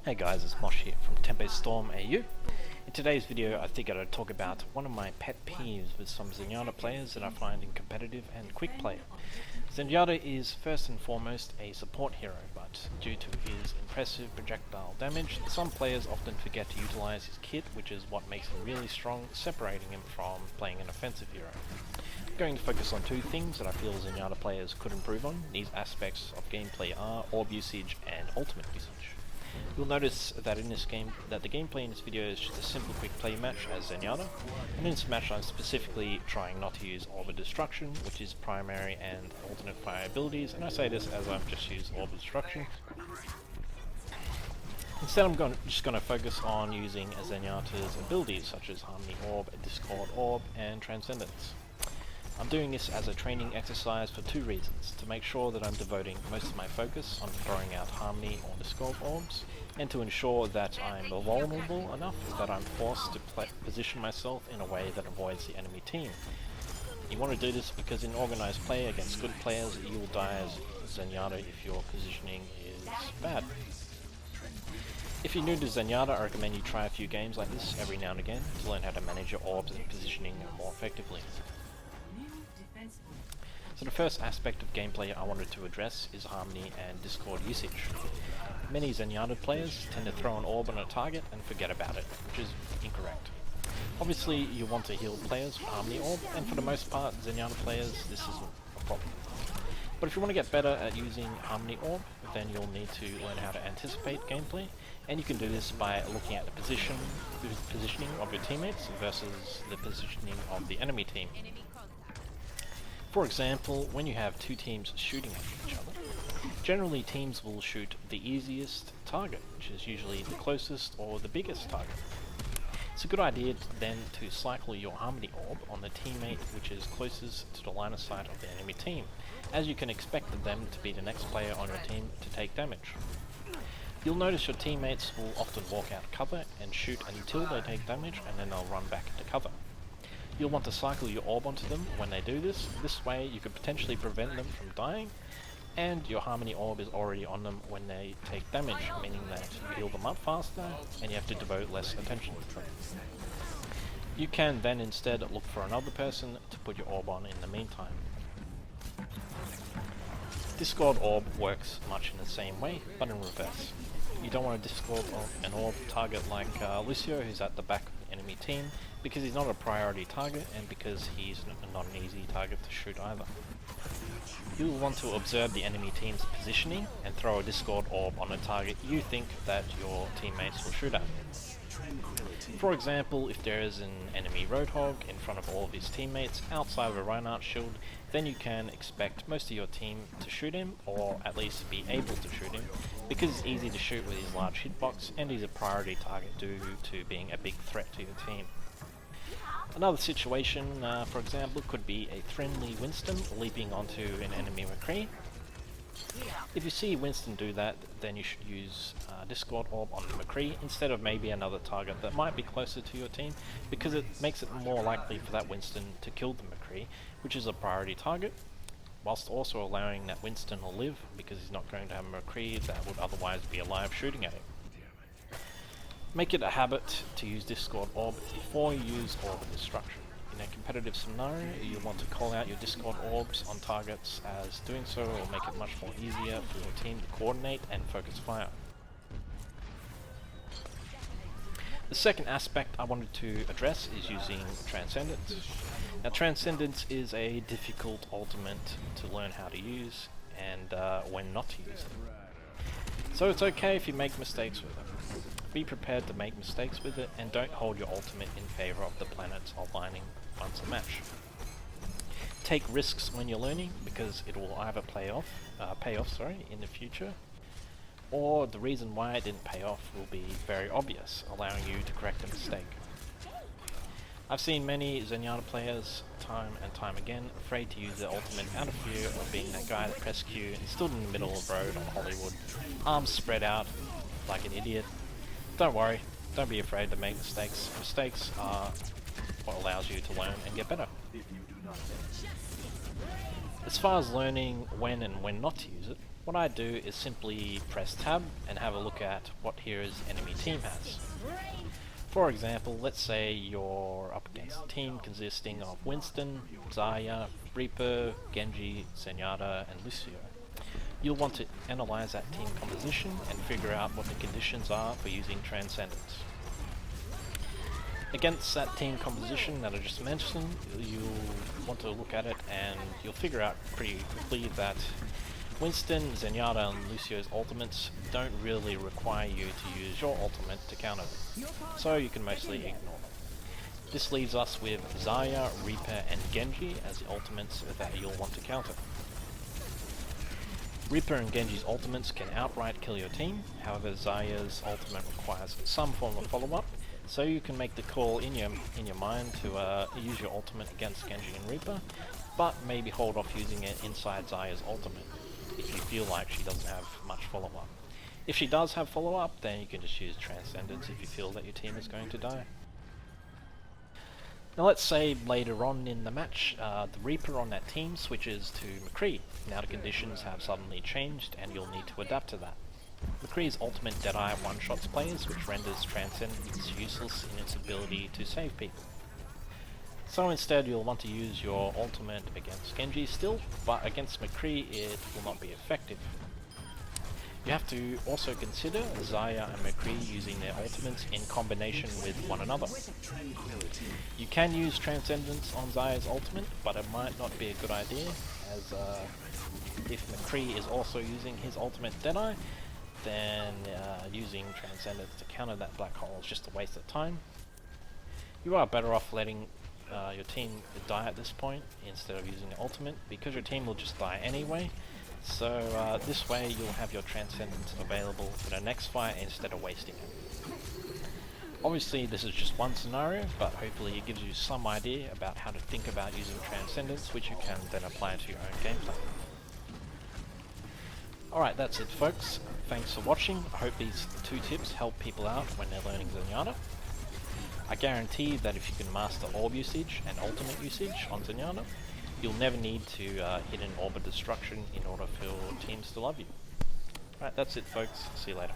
Hey guys, it's Mosh here from Storm-only. In today's video I think I'd talk about one of my pet peeves with some Zenyatta players that I find in competitive and quick play. Zenyatta is first and foremost a support hero, but due to his impressive projectile damage, some players often forget to utilize his kit, which is what makes him really strong, separating him from playing an offensive hero. I'm going to focus on two things that I feel Zenyatta players could improve on. These aspects of gameplay are orb usage and ultimate usage. You'll notice that in this game, that the gameplay in this video is just a simple quick play match as Zenyatta, and in this match I'm specifically trying not to use Orb of Destruction, which is primary and alternate fire abilities, and I say this as I've just used Orb of Destruction. Instead I'm just going to focus on using Zenyatta's abilities such as Harmony Orb, Discord Orb, and Transcendence. I'm doing this as a training exercise for two reasons: to make sure that I'm devoting most of my focus on throwing out Harmony or Discord Orbs, and to ensure that I'm vulnerable enough that I'm forced to position myself in a way that avoids the enemy team. You want to do this because in organized play against good players, you will die as Zenyatta if your positioning is bad. If you're new to Zenyatta, I recommend you try a few games like this every now and again to learn how to manage your orbs and positioning more effectively. So the first aspect of gameplay I wanted to address is Harmony and Discord usage. Many Zenyatta players tend to throw an orb on a target and forget about it, which is incorrect. Obviously you want to heal players with Harmony Orb, and for the most part Zenyatta players this isn't a problem. But if you want to get better at using Harmony Orb, then you'll need to learn how to anticipate gameplay, and you can do this by looking at the positioning of your teammates versus the positioning of the enemy team. For example, when you have two teams shooting at each other, generally teams will shoot the easiest target, which is usually the closest or the biggest target. It's a good idea then to cycle your Harmony Orb on the teammate which is closest to the line of sight of the enemy team, as you can expect them to be the next player on your team to take damage. You'll notice your teammates will often walk out of cover and shoot until they take damage, and then they'll run back into cover. You'll want to cycle your orb onto them when they do this. This way you could potentially prevent them from dying, and your Harmony Orb is already on them when they take damage, meaning that you heal them up faster and you have to devote less attention to them. You can then instead look for another person to put your orb on in the meantime. Discord Orb works much in the same way, but in reverse. You don't want to Discord an orb target like Lucio, who's at the back of the enemy team, because he's not a priority target and because he's not an easy target to shoot either. You'll want to observe the enemy team's positioning and throw a Discord Orb on a target you think that your teammates will shoot at. For example, if there is an enemy Roadhog in front of all of his teammates outside of a Reynad shield, then you can expect most of your team to shoot him, or at least be able to shoot him, because it's easy to shoot with his large hitbox and he's a priority target due to being a big threat to your team. Another situation, for example, could be a friendly Winston leaping onto an enemy McCree. If you see Winston do that, then you should use Discord Orb on the McCree instead of maybe another target that might be closer to your team, because it makes it more likely for that Winston to kill the McCree, which is a priority target, whilst also allowing that Winston to live, because he's not going to have a McCree that would otherwise be alive shooting at him. Make it a habit to use Discord Orb before you use Orb of Destruction. In a competitive scenario, you want to call out your Discord Orbs on targets, as doing so will make it much more easier for your team to coordinate and focus fire. The second aspect I wanted to address is using Transcendence. Now Transcendence is a difficult ultimate to learn how to use and when not to use it. So it's okay if you make mistakes with it. Be prepared to make mistakes with it, and don't hold your ultimate in favor of the planets aligning once a match. Take risks when you're learning, because it will either pay off in the future, or the reason why it didn't pay off will be very obvious, allowing you to correct a mistake. I've seen many Zenyatta players time and time again afraid to use their ultimate out of fear of being that guy that pressed Q and stood in the middle of the road on Hollywood, arms spread out like an idiot. Don't worry, don't be afraid to make mistakes. Mistakes are what allows you to learn and get better. As far as learning when and when not to use it, What I do is simply press tab and have a look at what heroes enemy team has. For example, let's say you're up against a team consisting of Winston, Zarya, Reaper, Genji, Zenyatta and Lucio. You'll want to analyze that team composition and figure out what the conditions are for using Transcendence. Against that team composition that I just mentioned, you'll want to look at it and you'll figure out pretty quickly that Winston, Zenyatta and Lucio's ultimates don't really require you to use your ultimate to counter them, so you can mostly ignore them. This leaves us with Zarya, Reaper and Genji as the ultimates that you'll want to counter. Reaper and Genji's ultimates can outright kill your team, however Zarya's ultimate requires some form of follow-up, so you can make the call in your mind to use your ultimate against Genji and Reaper, but maybe hold off using it inside Zarya's ultimate if you feel like she doesn't have much follow-up. If she does have follow-up, then you can just use Transcendence if you feel that your team is going to die. Now let's say later on in the match, the Reaper on that team switches to McCree. Now the conditions have suddenly changed and you'll need to adapt to that. McCree's ultimate Deadeye one-shots players, which renders Transcendence useless in its ability to save people. So instead you'll want to use your ultimate against Genji still, but against McCree it will not be effective. You have to also consider Zarya and McCree using their ultimates in combination with one another. You can use Transcendence on Zarya's ultimate, but it might not be a good idea, as if McCree is also using his ultimate Deadeye, then using Transcendence to counter that black hole is just a waste of time. You are better off letting your team die at this point instead of using the ultimate, because your team will just die anyway, so this way you'll have your Transcendence available for the next fight instead of wasting it. Obviously this is just one scenario, but hopefully it gives you some idea about how to think about using Transcendence, which you can then apply to your own gameplay. Alright, that's it folks. Thanks for watching. I hope these 2 tips help people out when they're learning Zenyatta. I guarantee that if you can master orb usage and ultimate usage on Zenyatta, you'll never need to hit an orb of destruction in order for your teams to love you. Alright, that's it folks. See you later.